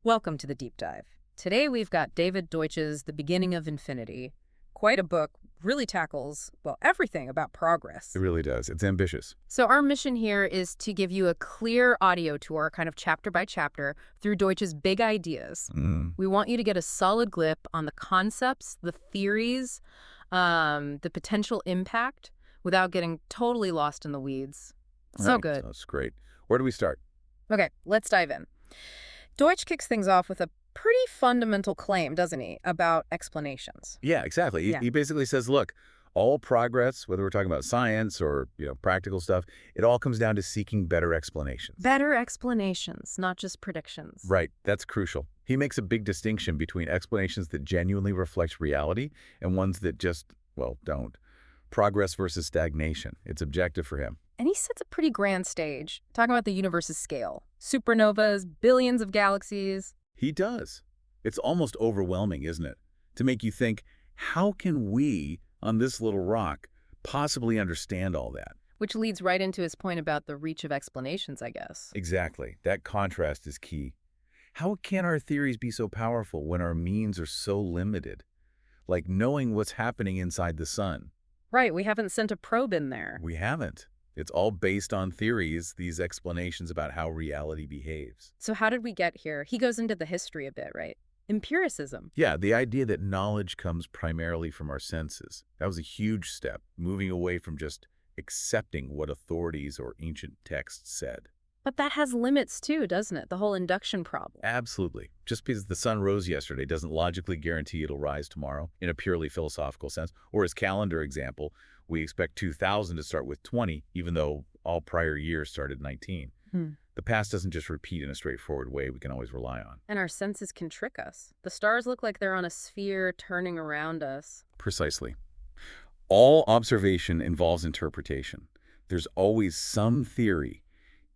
Welcome to the deep dive. Today we've got David Deutsch's The Beginning of Infinity. Quite a book, really tackles, well, everything about progress. It really does. It's ambitious. So our mission here is to give you a clear audio tour, kind of chapter by chapter, through Deutsch's big ideas. We want you to get a solid grip on the concepts, the theories, the potential impact, without getting totally lost in the weeds. So Right. good. That's great. Where do we start? Okay, let's dive in. Deutsch kicks things off with a pretty fundamental claim, doesn't he, about explanations? Yeah, exactly. He, Yeah. he basically says, look, all progress, whether we're talking about science or, practical stuff, it all comes down to seeking better explanations. Better explanations, not just predictions. Right. That's crucial. He makes a big distinction between explanations that genuinely reflect reality and ones that just, well, don't. Progress versus stagnation. It's objective for him. And he sets a pretty grand stage, talking about the universe's scale. Supernovas, billions of galaxies. He does. It's almost overwhelming, isn't it? To make you think, how can we, on this little rock, possibly understand all that? Which leads right into his point about the reach of explanations, I guess. Exactly. That contrast is key. How can our theories be so powerful when our means are so limited? Like knowing what's happening inside the sun. Right, we haven't sent a probe in there. We haven't. It's all based on theories, these explanations about how reality behaves. So how did we get here? He goes into the history a bit, right? Empiricism. Yeah, the idea that knowledge comes primarily from our senses. That was a huge step, moving away from just accepting what authorities or ancient texts said. But that has limits too, doesn't it? The whole induction problem. Absolutely. Just because the sun rose yesterday doesn't logically guarantee it'll rise tomorrow in a purely philosophical sense. Or as calendar example, we expect 2000 to start with 20, even though all prior years started 19. The past doesn't just repeat in a straightforward way we can always rely on. And our senses can trick us. The stars look like they're on a sphere turning around us. Precisely. All observation involves interpretation. There's always some theory,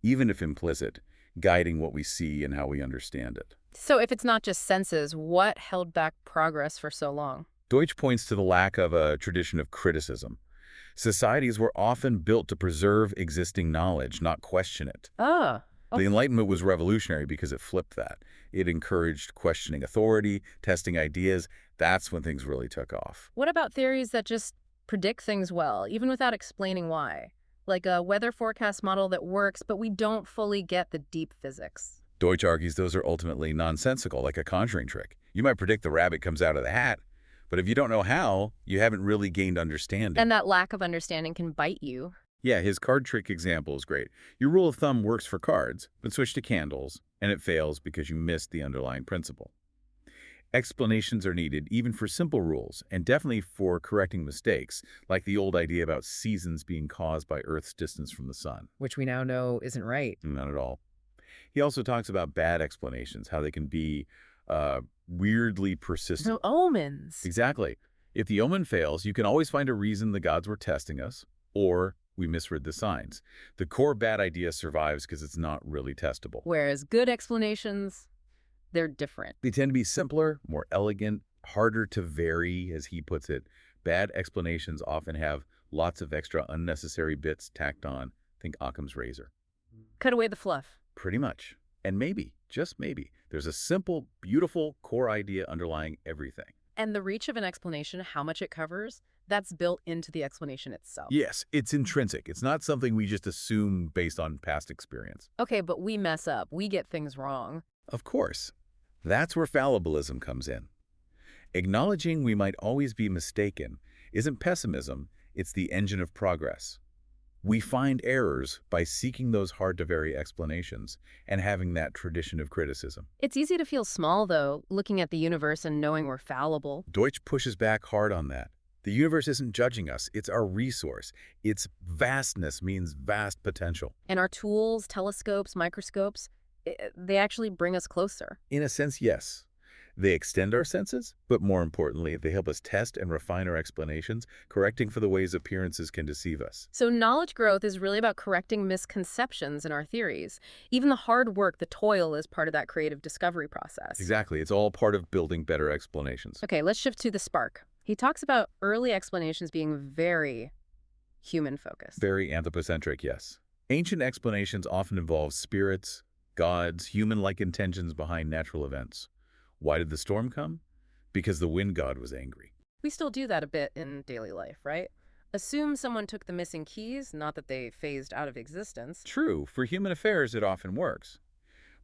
even if implicit, guiding what we see and how we understand it. So if it's not just senses, what held back progress for so long? Deutsch points to the lack of a tradition of criticism. Societies were often built to preserve existing knowledge, not question it. Ah, The Enlightenment was revolutionary because it flipped that. It encouraged questioning authority, testing ideas. That's when things really took off. what about theories that just predict things well, even without explaining why? Like a weather forecast model that works, but we don't fully get the deep physics. Deutsch argues those are ultimately nonsensical, like a conjuring trick. You might predict the rabbit comes out of the hat, but if you don't know how, you haven't really gained understanding. And that lack of understanding can bite you. Yeah, his card trick example is great. Your rule of thumb works for cards, but switch to candles, and it fails because you missed the underlying principle. Explanations are needed even for simple rules, and definitely for correcting mistakes, like the old idea about seasons being caused by Earth's distance from the sun. Which we now know isn't right. Not at all. He also talks about bad explanations, how they can be weirdly persistent. No omens. Exactly. If the omen fails, you can always find a reason the gods were testing us, or we misread the signs. The core bad idea survives because it's not really testable. Whereas good explanations, they're different. They tend to be simpler, more elegant, harder to vary, as he puts it. Bad explanations often have lots of extra unnecessary bits tacked on. Think Occam's razor. Cut away the fluff. Pretty much. And maybe, just maybe, there's a simple, beautiful core idea underlying everything. And the reach of an explanation, how much it covers, that's built into the explanation itself. Yes, it's intrinsic. It's not something we just assume based on past experience. Okay, but we mess up. We get things wrong. Of course. That's where fallibilism comes in. Acknowledging we might always be mistaken isn't pessimism, it's the engine of progress. We find errors by seeking those hard-to-vary explanations and having that tradition of criticism. It's easy to feel small, though, looking at the universe and knowing we're fallible. Deutsch pushes back hard on that. The universe isn't judging us, it's our resource. Its vastness means vast potential. And our tools, telescopes, microscopes, they actually bring us closer. In a sense, yes. They extend our senses, but more importantly, they help us test and refine our explanations, correcting for the ways appearances can deceive us. So knowledge growth is really about correcting misconceptions in our theories. Even the hard work, the toil, is part of that creative discovery process. Exactly. It's all part of building better explanations. Okay, let's shift to the spark. He talks about early explanations being very human-focused. Very anthropocentric, yes. Ancient explanations often involve spirits, God's human-like intentions behind natural events. Why did the storm come? Because the wind god was angry. We still do that a bit in daily life, right? Assume someone took the missing keys, not that they phased out of existence. True, for human affairs it often works.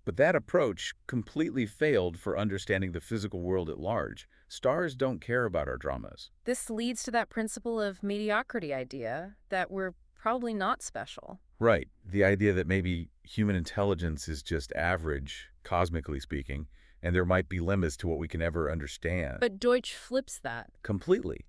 But that approach completely failed for understanding the physical world at large. Stars don't care about our dramas. This leads to that principle of mediocrity idea that we're probably not special. Right, the idea that maybe human intelligence is just average, cosmically speaking, and there might be limits to what we can ever understand. But Deutsch flips that. Completely.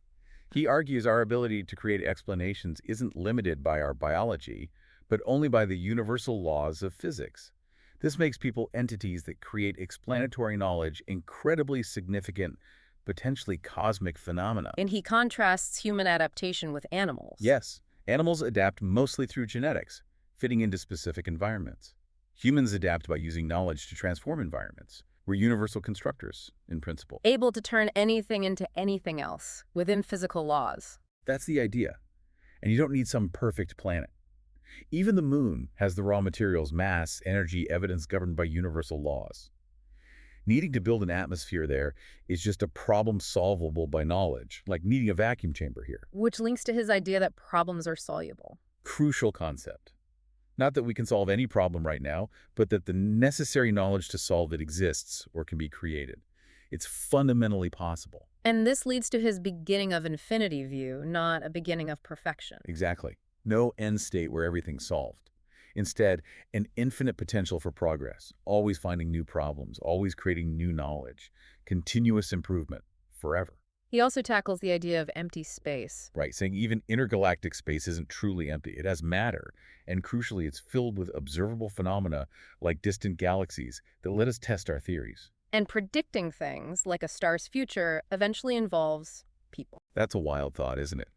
He argues our ability to create explanations isn't limited by our biology, but only by the universal laws of physics. This makes people entities that create explanatory knowledge incredibly significant, potentially cosmic phenomena. And he contrasts human adaptation with animals. Yes, animals adapt mostly through genetics, fitting into specific environments. Humans adapt by using knowledge to transform environments. We're universal constructors, in principle. Able to turn anything into anything else within physical laws. That's the idea. And you don't need some perfect planet. Even the moon has the raw materials, mass, energy, evidence governed by universal laws. Needing to build an atmosphere there is just a problem solvable by knowledge, like needing a vacuum chamber here. Which links to his idea that problems are soluble. Crucial concept. Not that we can solve any problem right now, but that the necessary knowledge to solve it exists or can be created. It's fundamentally possible. And this leads to his beginning of infinity view, not a beginning of perfection. Exactly. No end state where everything's solved. Instead, an infinite potential for progress, always finding new problems, always creating new knowledge, continuous improvement, forever. He also tackles the idea of empty space. Right, saying even intergalactic space isn't truly empty. It has matter, and crucially, it's filled with observable phenomena like distant galaxies that let us test our theories. And predicting things, like a star's future, eventually involves people. That's a wild thought, isn't it?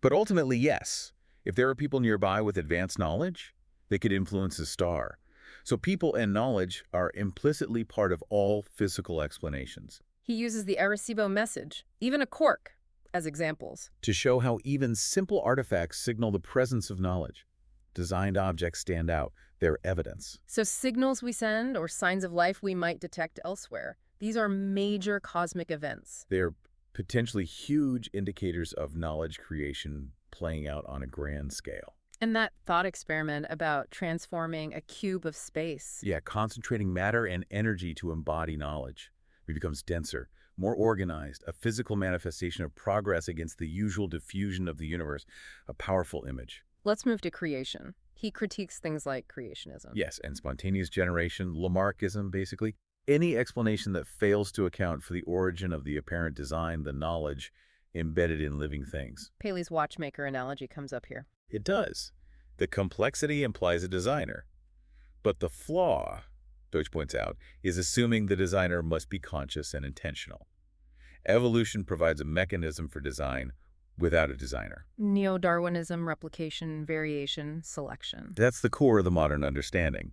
But ultimately, yes. If there are people nearby with advanced knowledge, they could influence a star. So people and knowledge are implicitly part of all physical explanations. He uses the Arecibo message, even a quark, as examples. To show how even simple artifacts signal the presence of knowledge. Designed objects stand out. They're evidence. So signals we send or signs of life we might detect elsewhere, these are major cosmic events. They're potentially huge indicators of knowledge creation playing out on a grand scale. And that thought experiment about transforming a cube of space. Yeah, concentrating matter and energy to embody knowledge. It becomes denser, more organized, a physical manifestation of progress against the usual diffusion of the universe, a powerful image. Let's move to creation. He critiques things like creationism. Yes, and spontaneous generation, Lamarckism, basically. Any explanation that fails to account for the origin of the apparent design, the knowledge embedded in living things. Paley's watchmaker analogy comes up here. It does. The complexity implies a designer. But the flaw, Deutsch points out, is assuming the designer must be conscious and intentional. Evolution provides a mechanism for design without a designer. Neo-Darwinism, replication, variation, selection. That's the core of the modern understanding.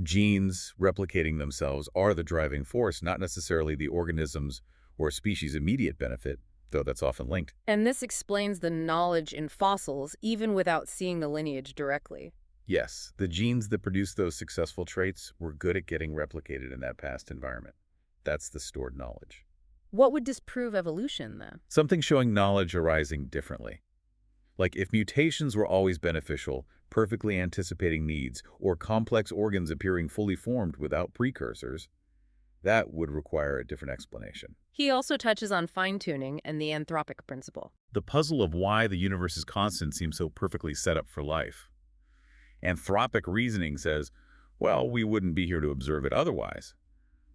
Genes replicating themselves are the driving force, not necessarily the organism's or species' immediate benefit, though that's often linked. And this explains the knowledge in fossils, even without seeing the lineage directly. Yes, the genes that produce those successful traits were good at getting replicated in that past environment. That's the stored knowledge. What would disprove evolution, then? Something showing knowledge arising differently. Like if mutations were always beneficial, perfectly anticipating needs, or complex organs appearing fully formed without precursors, that would require a different explanation. He also touches on fine-tuning and the anthropic principle. The puzzle of why the universe is constant seems so perfectly set up for life. Anthropic reasoning says, well, we wouldn't be here to observe it otherwise.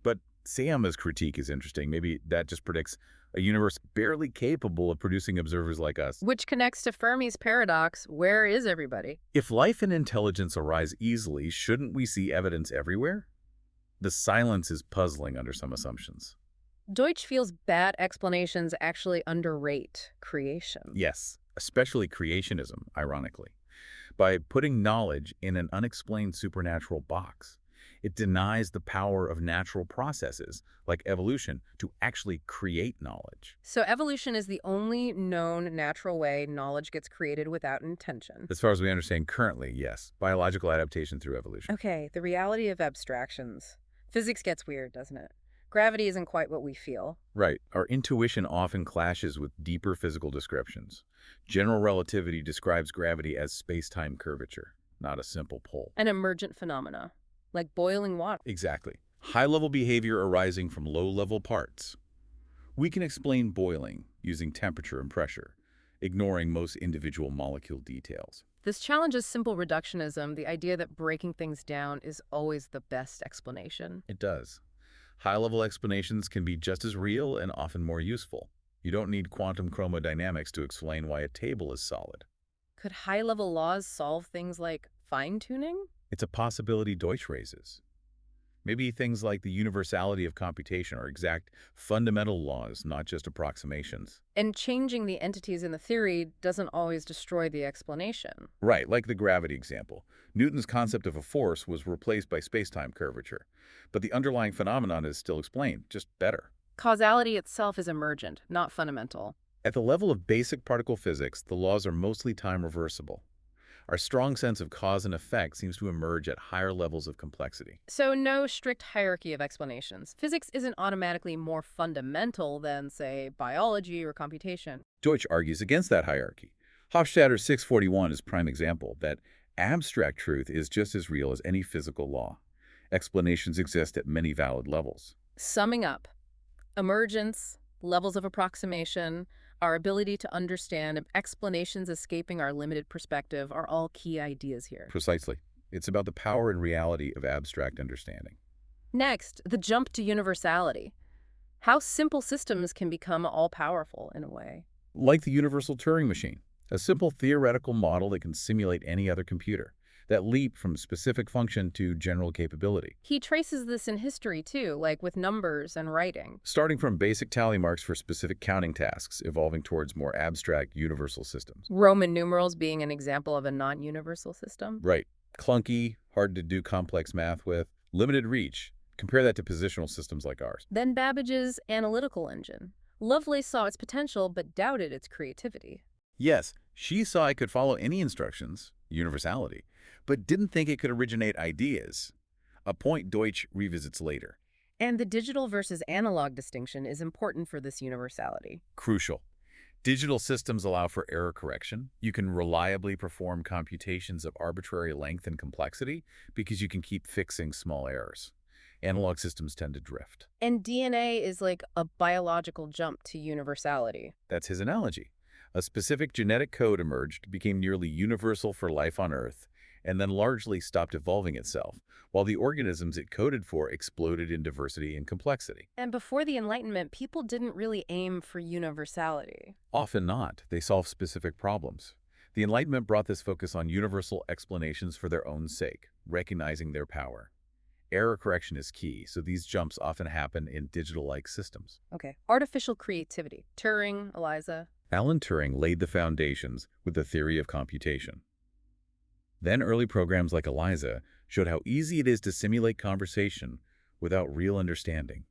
But Sayama's critique is interesting. Maybe that just predicts a universe barely capable of producing observers like us. Which connects to Fermi's paradox, where is everybody? If life and intelligence arise easily, shouldn't we see evidence everywhere? The silence is puzzling under some assumptions. Deutsch feels bad explanations actually underrate creation. Yes, especially creationism, ironically. By putting knowledge in an unexplained supernatural box, It denies the power of natural processes, like evolution, to actually create knowledge. So evolution is the only known natural way knowledge gets created without intention. As far as we understand currently, yes, biological adaptation through evolution. Okay, the reality of abstractions. Physics gets weird, doesn't it? Gravity isn't quite what we feel. Right. Our intuition often clashes with deeper physical descriptions. General relativity describes gravity as space-time curvature, not a simple pull. An emergent phenomena, like boiling water. Exactly. High-level behavior arising from low-level parts. We can explain boiling using temperature and pressure, ignoring most individual molecule details. This challenges simple reductionism, the idea that breaking things down is always the best explanation. It does. High-level explanations can be just as real and often more useful. You don't need quantum chromodynamics to explain why a table is solid. Could high-level laws solve things like fine-tuning? It's a possibility Deutsch raises. Maybe things like the universality of computation are exact fundamental laws, not just approximations. And changing the entities in the theory doesn't always destroy the explanation. Right, like the gravity example. Newton's concept of a force was replaced by space-time curvature, but the underlying phenomenon is still explained, just better. Causality itself is emergent, not fundamental. At the level of basic particle physics, the laws are mostly time reversible. Our strong sense of cause and effect seems to emerge at higher levels of complexity. So no strict hierarchy of explanations. Physics isn't automatically more fundamental than, say, biology or computation. Deutsch argues against that hierarchy. Hofstadter's 641 is prime example that abstract truth is just as real as any physical law. Explanations exist at many valid levels. Summing up, emergence, levels of approximation, our ability to understand, explanations escaping our limited perspective are all key ideas here. Precisely. It's about the power and reality of abstract understanding. Next, the jump to universality. How simple systems can become all-powerful in a way. Like the universal Turing machine, a simple theoretical model that can simulate any other computer. That leap from specific function to general capability. He traces this in history too, like with numbers and writing. Starting from basic tally marks for specific counting tasks, evolving towards more abstract universal systems. Roman numerals being an example of a non-universal system. Right. Clunky, hard to do complex math with, limited reach. Compare that to positional systems like ours. Then Babbage's analytical engine. Lovelace saw its potential but doubted its creativity. Yes, she saw it could follow any instructions, universality, but didn't think it could originate ideas, a point Deutsch revisits later. And the digital versus analog distinction is important for this universality. Crucial. Digital systems allow for error correction. You can reliably perform computations of arbitrary length and complexity because you can keep fixing small errors. Analog systems tend to drift. And DNA is like a biological jump to universality. That's his analogy. A specific genetic code emerged, became nearly universal for life on Earth, and then largely stopped evolving itself, while the organisms it coded for exploded in diversity and complexity. And before the Enlightenment, people didn't really aim for universality. Often not. They solved specific problems. The Enlightenment brought this focus on universal explanations for their own sake, recognizing their power. Error correction is key, so these jumps often happen in digital-like systems. Okay. Artificial creativity. Turing, Eliza. Alan Turing laid the foundations with the theory of computation. Then early programs like ELIZA showed how easy it is to simulate conversation without real understanding,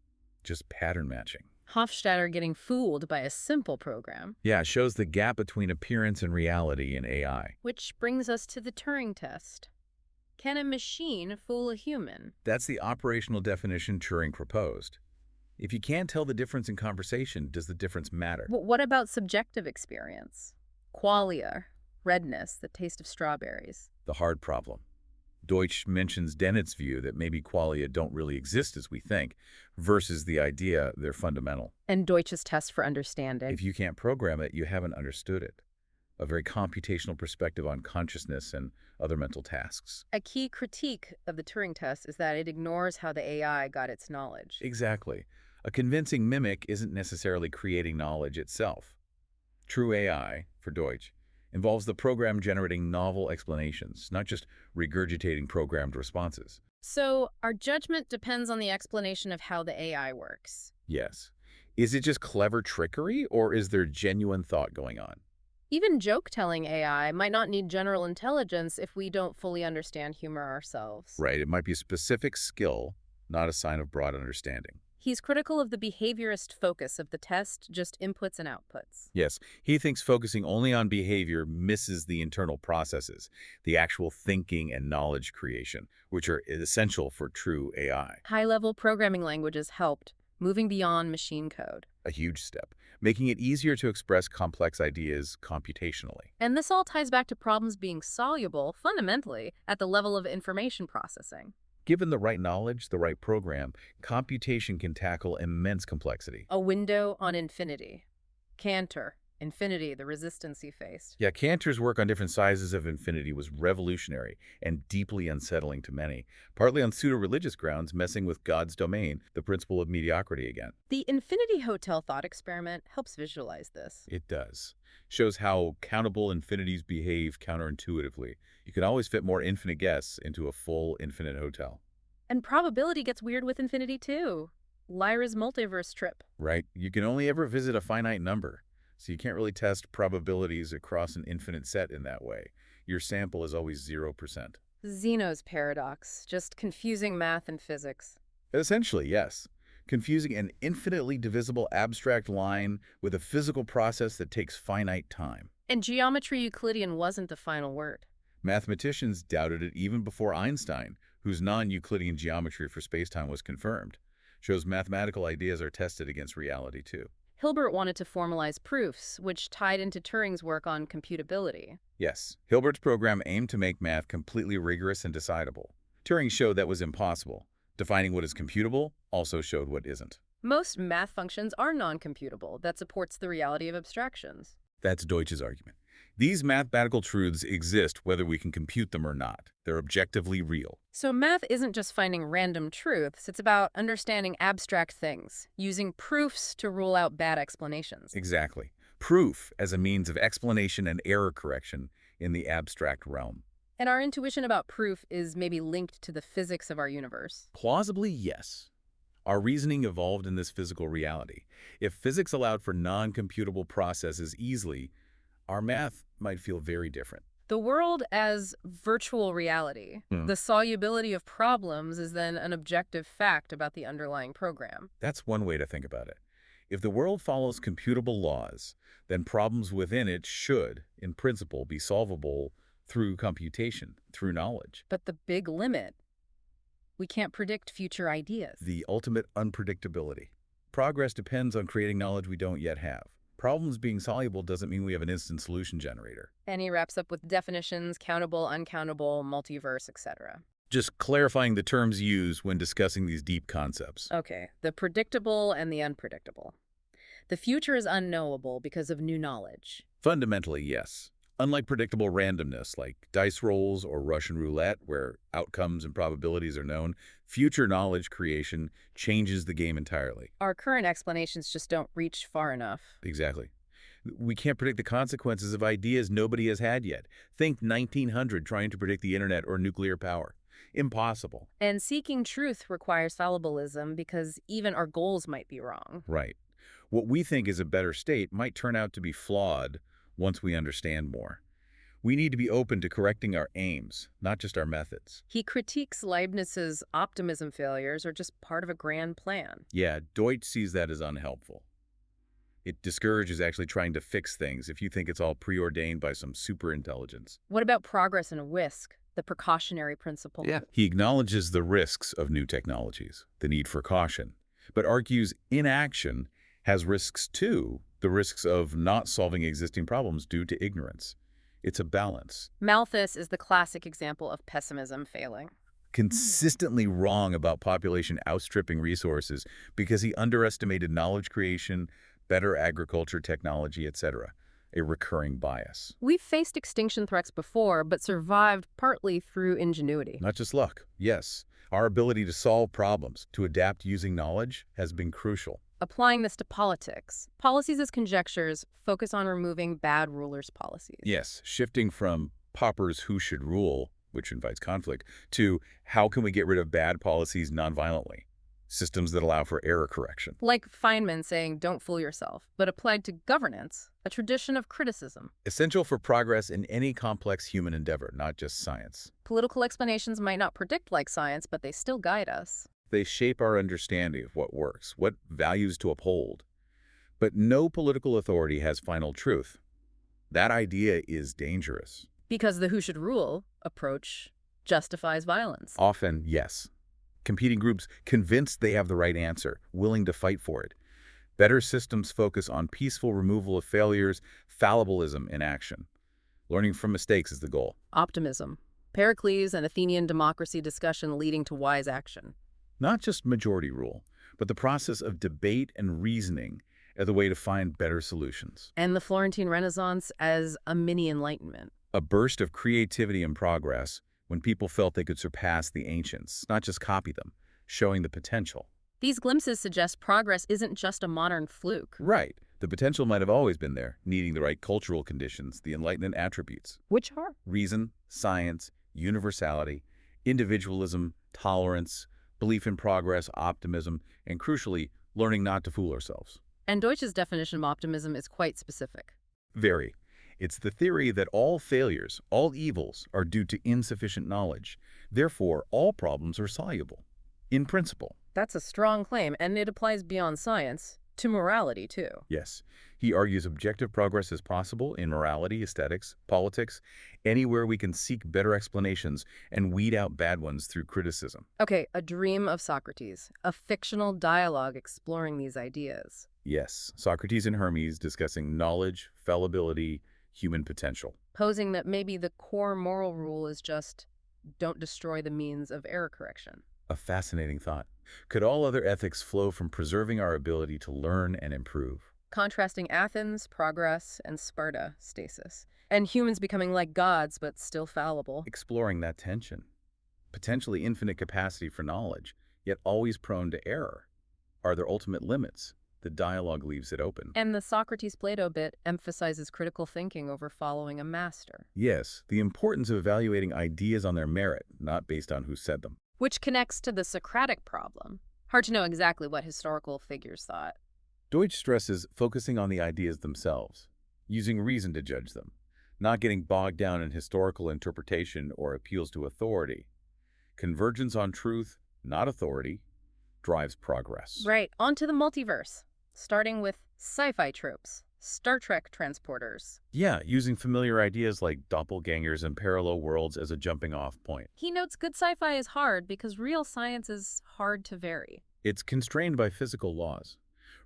just pattern matching. Hofstadter getting fooled by a simple program. Yeah, it shows the gap between appearance and reality in AI. Which brings us to the Turing test. Can a machine fool a human? That's the operational definition Turing proposed. If you can't tell the difference in conversation, does the difference matter? But what about subjective experience? Qualia, redness, the taste of strawberries. The hard problem. Deutsch mentions Dennett's view that maybe qualia don't really exist as we think, versus the idea they're fundamental. And Deutsch's test for understanding. If you can't program it, you haven't understood it. A very computational perspective on consciousness and other mental tasks. A key critique of the Turing test is that it ignores how the AI got its knowledge. Exactly. A convincing mimic isn't necessarily creating knowledge itself. True AI, for Deutsch, involves the program generating novel explanations, not just regurgitating programmed responses. So our judgment depends on the explanation of how the AI works. Yes. Is it just clever trickery, or is there genuine thought going on? Even joke-telling AI might not need general intelligence if we don't fully understand humor ourselves. Right, it might be a specific skill, not a sign of broad understanding. He's critical of the behaviorist focus of the test, just inputs and outputs. Yes, he thinks focusing only on behavior misses the internal processes, the actual thinking and knowledge creation, which are essential for true AI. High-level programming languages helped, moving beyond machine code. A huge step, making it easier to express complex ideas computationally. And this all ties back to problems being soluble, fundamentally, at the level of information processing. Given the right knowledge, the right program, computation can tackle immense complexity. A window on infinity. Cantor, infinity, the resistance he faced. Yeah, Cantor's work on different sizes of infinity was revolutionary and deeply unsettling to many, partly on pseudo-religious grounds, messing with God's domain, the principle of mediocrity again. The Infinity Hotel thought experiment helps visualize this. It does. Shows how countable infinities behave counterintuitively. You can always fit more infinite guests into a full infinite hotel. And probability gets weird with infinity too. Lyra's multiverse trip. Right? You can only ever visit a finite number, so you can't really test probabilities across an infinite set in that way. Your sample is always 0%. Zeno's paradox, just confusing math and physics. Essentially, yes. Confusing an infinitely divisible abstract line with a physical process that takes finite time. And geometry Euclidean wasn't the final word. Mathematicians doubted it even before Einstein, whose non-Euclidean geometry for spacetime was confirmed. Shows mathematical ideas are tested against reality, too. Hilbert wanted to formalize proofs, which tied into Turing's work on computability. Yes, Hilbert's program aimed to make math completely rigorous and decidable. Turing showed that was impossible. Defining what is computable also showed what isn't. Most math functions are non-computable. That supports the reality of abstractions. That's Deutsch's argument. These mathematical truths exist whether we can compute them or not. They're objectively real. So math isn't just finding random truths, it's about understanding abstract things, using proofs to rule out bad explanations. Exactly. Proof as a means of explanation and error correction in the abstract realm. And our intuition about proof is maybe linked to the physics of our universe. Plausibly, yes. Our reasoning evolved in this physical reality. If physics allowed for non-computable processes easily, our math might feel very different. The world as virtual reality. The solubility of problems is then an objective fact about the underlying program. That's one way to think about it. If the world follows computable laws, then problems within it should, in principle, be solvable through computation, through knowledge. But the big limit, we can't predict future ideas. The ultimate unpredictability. Progress depends on creating knowledge we don't yet have. Problems being soluble doesn't mean we have an instant solution generator. And he wraps up with definitions, countable, uncountable, multiverse, etc. Just clarifying the terms used when discussing these deep concepts. Okay, the predictable and the unpredictable. The future is unknowable because of new knowledge. Fundamentally, yes. Unlike predictable randomness like dice rolls or Russian roulette, where outcomes and probabilities are known, future knowledge creation changes the game entirely. Our current explanations just don't reach far enough. Exactly. We can't predict the consequences of ideas nobody has had yet. Think 1900 trying to predict the internet or nuclear power. Impossible. And seeking truth requires fallibilism because even our goals might be wrong. Right. What we think is a better state might turn out to be flawed once we understand more. We need to be open to correcting our aims, not just our methods. He critiques Leibniz's optimism failures are just part of a grand plan. Yeah, Deutsch sees that as unhelpful. It discourages actually trying to fix things if you think it's all preordained by some superintelligence. What about progress and risk, the precautionary principle? Yeah. He acknowledges the risks of new technologies, the need for caution, but argues inaction has risks too, the risks of not solving existing problems due to ignorance. It's a balance. Malthus is the classic example of pessimism failing. Consistently wrong about population outstripping resources because he underestimated knowledge creation, better agriculture technology, etc. A recurring bias. We've faced extinction threats before, but survived partly through ingenuity. Not just luck. Yes, our ability to solve problems, to adapt using knowledge, has been crucial. Applying this to politics, policies as conjectures focus on removing bad rulers' policies. Yes, shifting from paupers who should rule, which invites conflict, to how can we get rid of bad policies nonviolently? systems that allow for error correction. Like Feynman saying, don't fool yourself, but applied to governance, a tradition of criticism. Essential for progress in any complex human endeavor, not just science. Political explanations might not predict like science, but they still guide us. They shape our understanding of what works, what values to uphold. But no political authority has final truth. That idea is dangerous. Because the who should rule approach justifies violence. Often, yes. Competing groups convinced they have the right answer, willing to fight for it. Better systems focus on peaceful removal of failures, fallibilism in action. Learning from mistakes is the goal. Optimism. Pericles and Athenian democracy discussion leading to wise action. Not just majority rule, but the process of debate and reasoning as a way to find better solutions. And the Florentine Renaissance as a mini Enlightenment. A burst of creativity and progress when people felt they could surpass the ancients, not just copy them, showing the potential. These glimpses suggest progress isn't just a modern fluke. Right. The potential might have always been there, needing the right cultural conditions, the Enlightenment attributes. Which are? Reason, science, universality, individualism, tolerance, belief in progress, optimism, and crucially, learning not to fool ourselves. And Deutsch's definition of optimism is quite specific. Very. It's the theory that all failures, all evils, are due to insufficient knowledge. Therefore, all problems are soluble, in principle. That's a strong claim, and it applies beyond science to morality, too. Yes. He argues objective progress is possible in morality, aesthetics, politics, anywhere we can seek better explanations and weed out bad ones through criticism. Okay, a dream of Socrates, a fictional dialogue exploring these ideas. Yes, Socrates and Hermes discussing knowledge, fallibility, human potential. Posing that maybe the core moral rule is just don't destroy the means of error correction. A fascinating thought. Could all other ethics flow from preserving our ability to learn and improve? Contrasting Athens, progress, and Sparta, stasis. And humans becoming like gods, but still fallible. Exploring that tension. Potentially infinite capacity for knowledge, yet always prone to error. Are there ultimate limits? The dialogue leaves it open. And the Socrates-Plato bit emphasizes critical thinking over following a master. Yes, the importance of evaluating ideas on their merit, not based on who said them. Which connects to the Socratic problem. Hard to know exactly what historical figures thought. Deutsch stresses focusing on the ideas themselves, using reason to judge them, not getting bogged down in historical interpretation or appeals to authority. Convergence on truth, not authority, drives progress. Right, onto the multiverse, starting with sci-fi tropes, Star Trek transporters. Yeah, using familiar ideas like doppelgangers and parallel worlds as a jumping-off point. He notes good sci-fi is hard because real science is hard to vary. It's constrained by physical laws.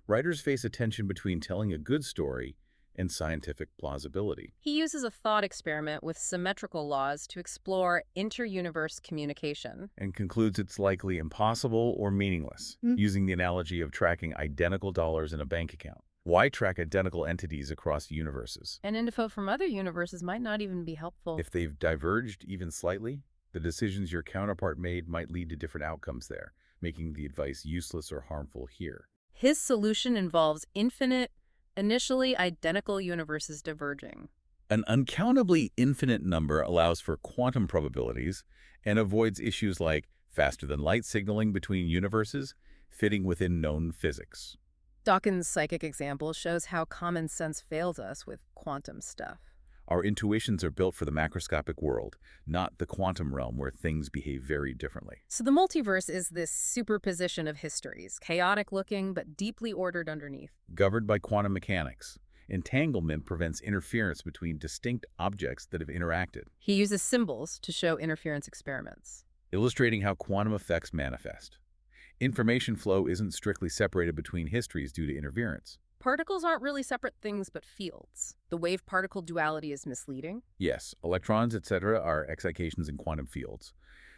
Writers face a tension between telling a good story and scientific plausibility. He uses a thought experiment with symmetrical laws to explore inter-universe communication. And concludes it's likely impossible or meaningless, using the analogy of tracking identical dollars in a bank account. Why track identical entities across universes? And info from other universes might not even be helpful. If they've diverged even slightly, the decisions your counterpart made might lead to different outcomes there, making the advice useless or harmful here. His solution involves infinite, initially identical universes diverging. An uncountably infinite number allows for quantum probabilities and avoids issues like faster-than-light signaling between universes, fitting within known physics. Dawkins' psychic example shows how common sense fails us with quantum stuff. Our intuitions are built for the macroscopic world, not the quantum realm where things behave very differently. So the multiverse is this superposition of histories, chaotic looking but deeply ordered underneath. Governed by quantum mechanics, entanglement prevents interference between distinct objects that have interacted, He uses symbols to show interference experiments. illustrating how quantum effects manifest. Information flow isn't strictly separated between histories due to interference. Particles aren't really separate things but fields. The wave-particle duality is misleading. Yes, electrons, etc. are excitations in quantum fields.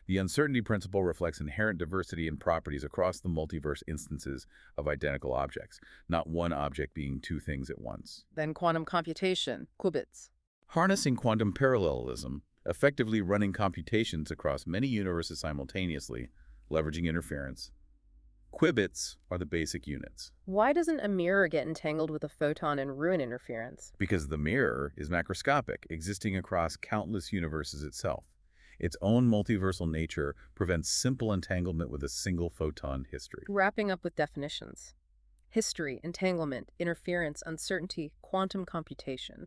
The uncertainty principle reflects inherent diversity in properties across the multiverse instances of identical objects, not one object being two things at once. Then quantum computation, qubits. Harnessing quantum parallelism, effectively running computations across many universes simultaneously, leveraging interference. Qubits are the basic units. Why doesn't a mirror get entangled with a photon and ruin interference? Because the mirror is macroscopic, existing across countless universes itself. Its own multiversal nature prevents simple entanglement with a single photon history. Wrapping up with definitions. History, entanglement, interference, uncertainty, quantum computation.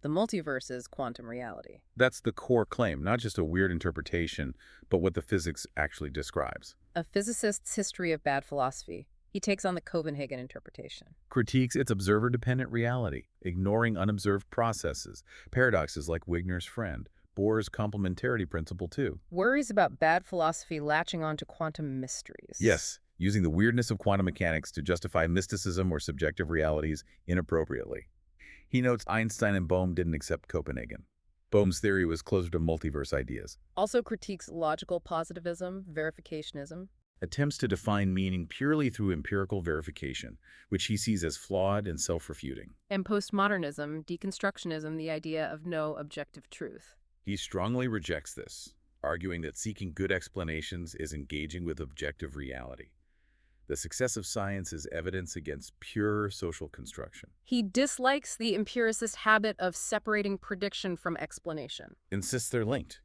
The multiverse is quantum reality. That's the core claim, not just a weird interpretation, but what the physics actually describes. A physicist's history of bad philosophy. He takes on the Copenhagen interpretation. Critiques its observer-dependent reality, ignoring unobserved processes, paradoxes like Wigner's friend, Bohr's complementarity principle too. Worries about bad philosophy latching on to quantum mysteries. Yes, using the weirdness of quantum mechanics to justify mysticism or subjective realities inappropriately. He notes Einstein and Bohm didn't accept Copenhagen. Bohm's theory was closer to multiverse ideas. Also critiques logical positivism, verificationism. Attempts to define meaning purely through empirical verification, which he sees as flawed and self-refuting. And postmodernism, deconstructionism, the idea of no objective truth. He strongly rejects this, arguing that seeking good explanations is engaging with objective reality. The success of science is evidence against pure social construction. He dislikes the empiricist habit of separating prediction from explanation. Insists they're linked.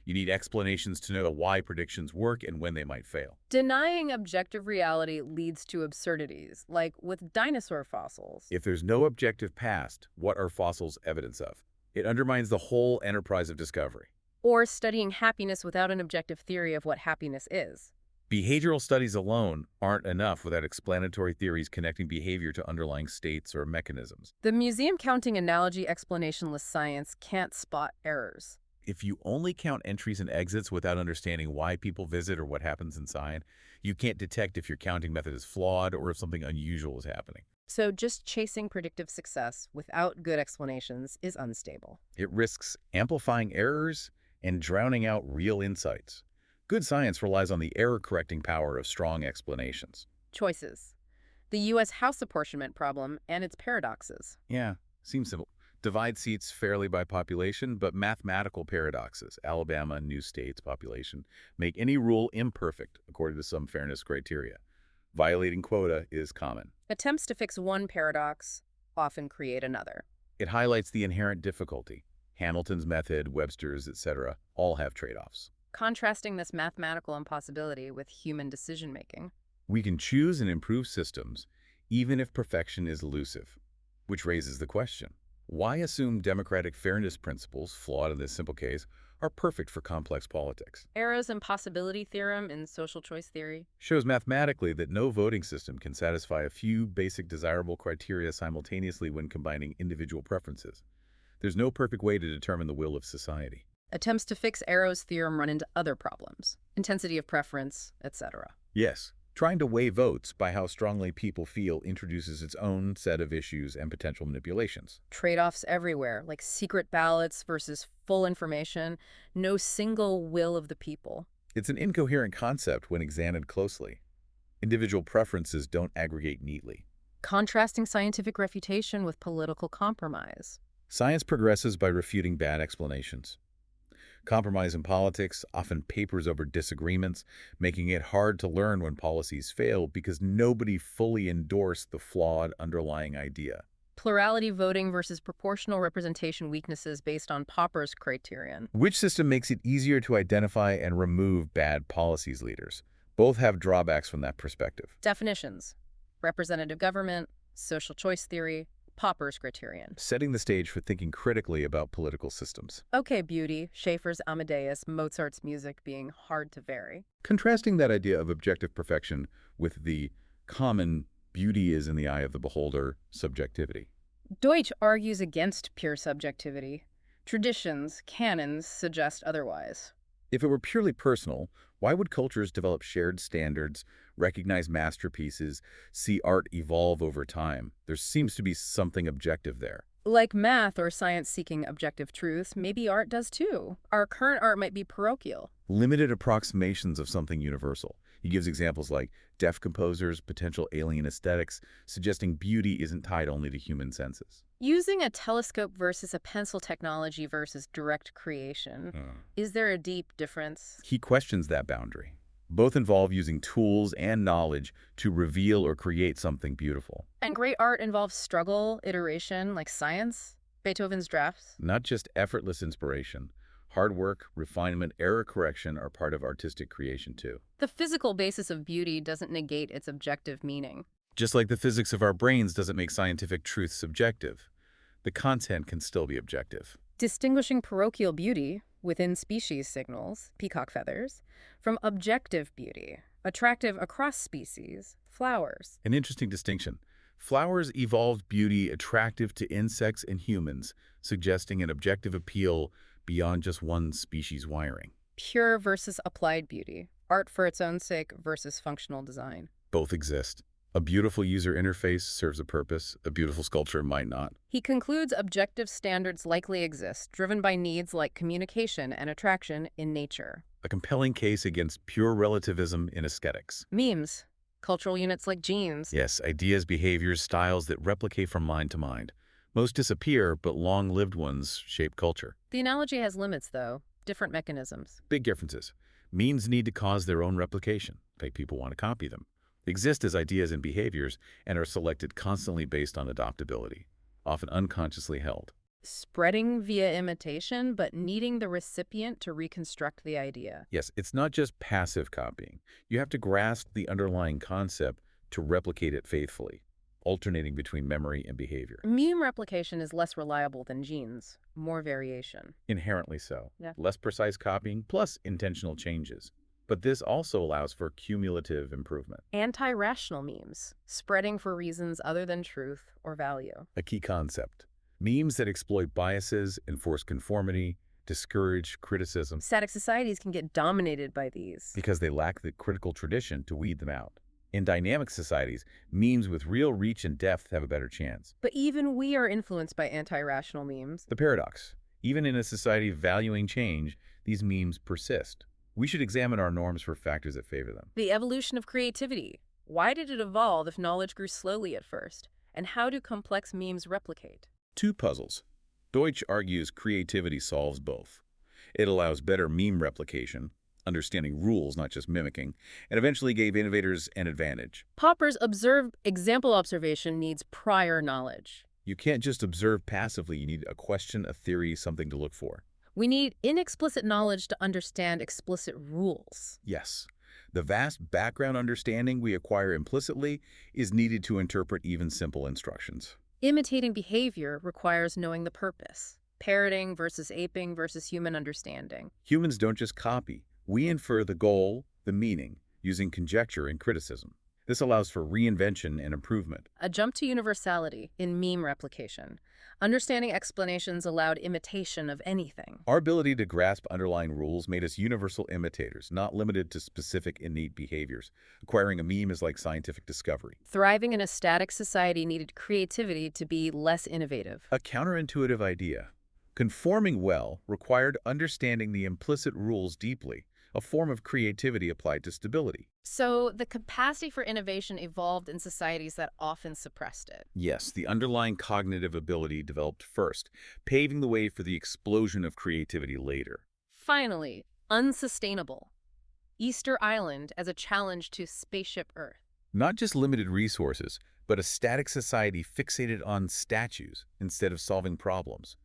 You need explanations to know why predictions work and when they might fail. Denying objective reality leads to absurdities, like with dinosaur fossils. If there's no objective past, what are fossils evidence of? It undermines the whole enterprise of discovery. Or studying happiness without an objective theory of what happiness is. Behavioral studies alone aren't enough without explanatory theories connecting behavior to underlying states or mechanisms. The museum counting analogy explanationless science can't spot errors. If you only count entries and exits without understanding why people visit or what happens inside, you can't detect if your counting method is flawed or if something unusual is happening. So just chasing predictive success without good explanations is unstable. It risks amplifying errors and drowning out real insights. Good science relies on the error-correcting power of strong explanations. Choices. The U.S. House apportionment problem and its paradoxes. Yeah, seems simple. Divide seats fairly by population, but mathematical paradoxes, Alabama and new states population, make any rule imperfect according to some fairness criteria. Violating quota is common. Attempts to fix one paradox often create another. It highlights the inherent difficulty. Hamilton's method, Webster's, etc., all have trade-offs. Contrasting this mathematical impossibility with human decision-making. We can choose and improve systems, even if perfection is elusive, which raises the question. Why assume democratic fairness principles, flawed in this simple case, are perfect for complex politics? Arrow's impossibility theorem in social choice theory Shows mathematically that no voting system can satisfy a few basic desirable criteria simultaneously when combining individual preferences. There's no perfect way to determine the will of society. Attempts to fix Arrow's theorem run into other problems, intensity of preference, etc. Yes, trying to weigh votes by how strongly people feel introduces its own set of issues and potential manipulations. Trade-offs everywhere, like secret ballots versus full information, no single will of the people. It's an incoherent concept when examined closely. Individual preferences don't aggregate neatly. Contrasting scientific refutation with political compromise. Science progresses by refuting bad explanations. Compromise in politics often papers over disagreements, making it hard to learn when policies fail because nobody fully endorsed the flawed underlying idea. Plurality voting versus proportional representation weaknesses based on Popper's criterion. Which system makes it easier to identify and remove bad policies leaders? Both have drawbacks from that perspective. Definitions. Representative government, social choice theory, Popper's criterion. Setting the stage for thinking critically about political systems. Okay, beauty, Schaeffer's Amadeus, Mozart's music being hard to vary. Contrasting that idea of objective perfection with the common beauty is in the eye of the beholder subjectivity. Deutsch argues against pure subjectivity. Traditions, canons suggest otherwise. If it were purely personal, why would cultures develop shared standards, recognize masterpieces, see art evolve over time? There seems to be something objective there. Like math or science seeking objective truth, maybe art does too. Our current art might be parochial. Limited approximations of something universal. He gives examples like deaf composers, potential alien aesthetics, suggesting beauty isn't tied only to human senses. Using a telescope versus a pencil technology versus direct creation, is there a deep difference? He questions that boundary. Both involve using tools and knowledge to reveal or create something beautiful. And great art involves struggle, iteration, like science, Beethoven's drafts. Not just effortless inspiration. Hard work, refinement, error correction are part of artistic creation too. The physical basis of beauty doesn't negate its objective meaning. Just like the physics of our brains doesn't make scientific truth subjective, the content can still be objective. Distinguishing parochial beauty, within species signals, peacock feathers, from objective beauty, attractive across species, flowers. An interesting distinction. Flowers evolved beauty attractive to insects and humans, suggesting an objective appeal beyond just one species' wiring. Pure versus applied beauty, art for its own sake versus functional design. Both exist. A beautiful user interface serves a purpose, a beautiful sculpture might not. He concludes objective standards likely exist, driven by needs like communication and attraction in nature. A compelling case against pure relativism in aesthetics. Memes, cultural units like genes. Yes, ideas, behaviors, styles that replicate from mind to mind. Most disappear, but long-lived ones shape culture. The analogy has limits, though, different mechanisms. Big differences. Memes need to cause their own replication. People want to copy them. They exist as ideas and behaviors and are selected constantly based on adoptability, often unconsciously held. Spreading via imitation, but needing the recipient to reconstruct the idea. Yes, it's not just passive copying. You have to grasp the underlying concept to replicate it faithfully, alternating between memory and behavior. Meme replication is less reliable than genes, more variation. Inherently so. Yeah. Less precise copying plus intentional changes. But this also allows for cumulative improvement. Anti-rational memes, spreading for reasons other than truth or value. A key concept. Memes that exploit biases, enforce conformity, discourage criticism. Static societies can get dominated by these. Because they lack the critical tradition to weed them out. In dynamic societies, memes with real reach and depth have a better chance. But even we are influenced by anti-rational memes. The paradox. Even in a society valuing change, these memes persist. We should examine our norms for factors that favor them. The evolution of creativity. Why did it evolve if knowledge grew slowly at first? And how do complex memes replicate? Two puzzles. Deutsch argues creativity solves both. It allows better meme replication, understanding rules, not just mimicking, and eventually gave innovators an advantage. Popper's example observation needs prior knowledge. You can't just observe passively. You need a question, a theory, something to look for. We need inexplicit knowledge to understand explicit rules. Yes. The vast background understanding we acquire implicitly is needed to interpret even simple instructions. Imitating behavior requires knowing the purpose. Parroting versus aping versus human understanding. Humans don't just copy. We infer the goal, the meaning, using conjecture and criticism. This allows for reinvention and improvement. A jump to universality in meme replication. Understanding explanations allowed imitation of anything. Our ability to grasp underlying rules made us universal imitators, not limited to specific innate behaviors. Acquiring a meme is like scientific discovery. Thriving in a static society needed creativity to be less innovative. A counterintuitive idea. Conforming well required understanding the implicit rules deeply, a form of creativity applied to stability. So the capacity for innovation evolved in societies that often suppressed it. Yes, the underlying cognitive ability developed first, paving the way for the explosion of creativity later. Finally, unsustainable. Easter Island as a challenge to spaceship Earth. Not just limited resources, but a static society fixated on statues instead of solving problems.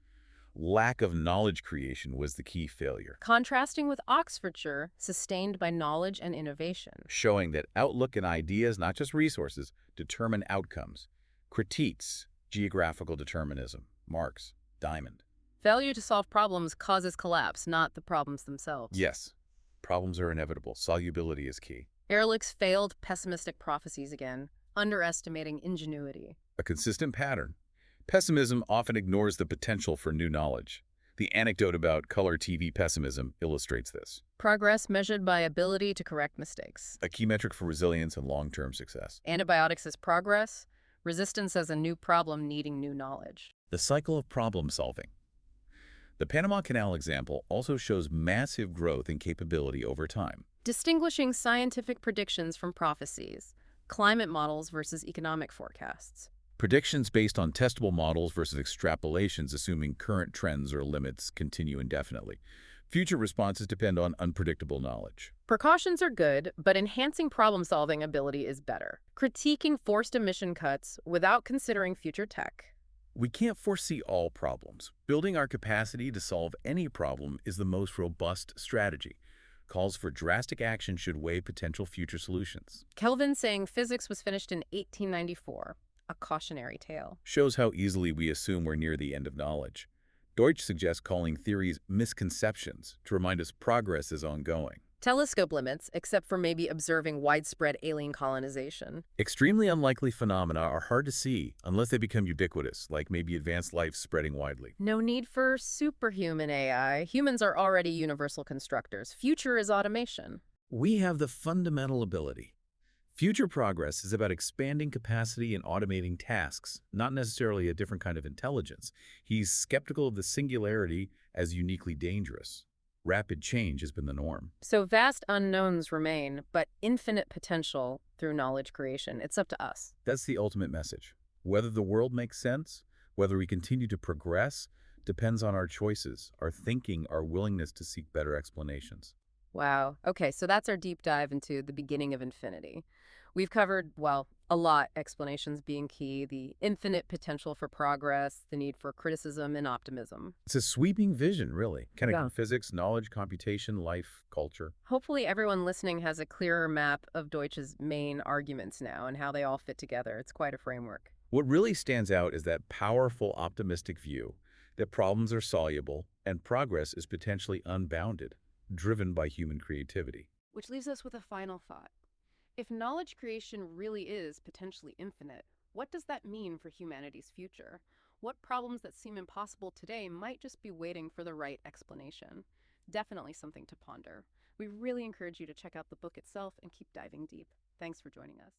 Lack of knowledge creation was the key failure. Contrasting with Oxfordshire, sustained by knowledge and innovation. Showing that outlook and ideas, not just resources, determine outcomes. Critiques, geographical determinism, Marx, Diamond. Failure to solve problems causes collapse, not the problems themselves. Yes, problems are inevitable. Solubility is key. Ehrlich's failed pessimistic prophecies again, underestimating ingenuity. A consistent pattern. Pessimism often ignores the potential for new knowledge. The anecdote about color TV pessimism illustrates this. Progress measured by ability to correct mistakes. A key metric for resilience and long-term success. Antibiotics as progress, resistance as a new problem needing new knowledge. The cycle of problem solving. The Panama Canal example also shows massive growth in capability over time. Distinguishing scientific predictions from prophecies, climate models versus economic forecasts. Predictions based on testable models versus extrapolations assuming current trends or limits continue indefinitely. Future responses depend on unpredictable knowledge. Precautions are good, but enhancing problem-solving ability is better. Critiquing forced emission cuts without considering future tech. We can't foresee all problems. Building our capacity to solve any problem is the most robust strategy. Calls for drastic action should weigh potential future solutions. Kelvin saying physics was finished in 1894. A cautionary tale. Shows how easily we assume we're near the end of knowledge. Deutsch suggests calling theories misconceptions to remind us progress is ongoing. Telescope limits, except for maybe observing widespread alien colonization. Extremely unlikely phenomena are hard to see unless they become ubiquitous, like maybe advanced life spreading widely. No need for superhuman AI. Humans are already universal constructors. Future is automation. We have the fundamental ability. Future progress is about expanding capacity and automating tasks, not necessarily a different kind of intelligence. He's skeptical of the singularity as uniquely dangerous. Rapid change has been the norm. So vast unknowns remain, but infinite potential through knowledge creation. It's up to us. That's the ultimate message. Whether the world makes sense, whether we continue to progress, depends on our choices, our thinking, our willingness to seek better explanations. Wow. Okay, so that's our deep dive into the beginning of infinity. We've covered, well, a lot, explanations being key, the infinite potential for progress, the need for criticism and optimism. It's a sweeping vision, really. Kind of Yeah. physics, knowledge, computation, life, culture. Hopefully everyone listening has a clearer map of Deutsch's main arguments now and how they all fit together. It's quite a framework. What really stands out is that powerful, optimistic view that problems are soluble and progress is potentially unbounded, driven by human creativity. Which leaves us with a final thought. If knowledge creation really is potentially infinite, what does that mean for humanity's future? What problems that seem impossible today might just be waiting for the right explanation? Definitely something to ponder. We really encourage you to check out the book itself and keep diving deep. Thanks for joining us.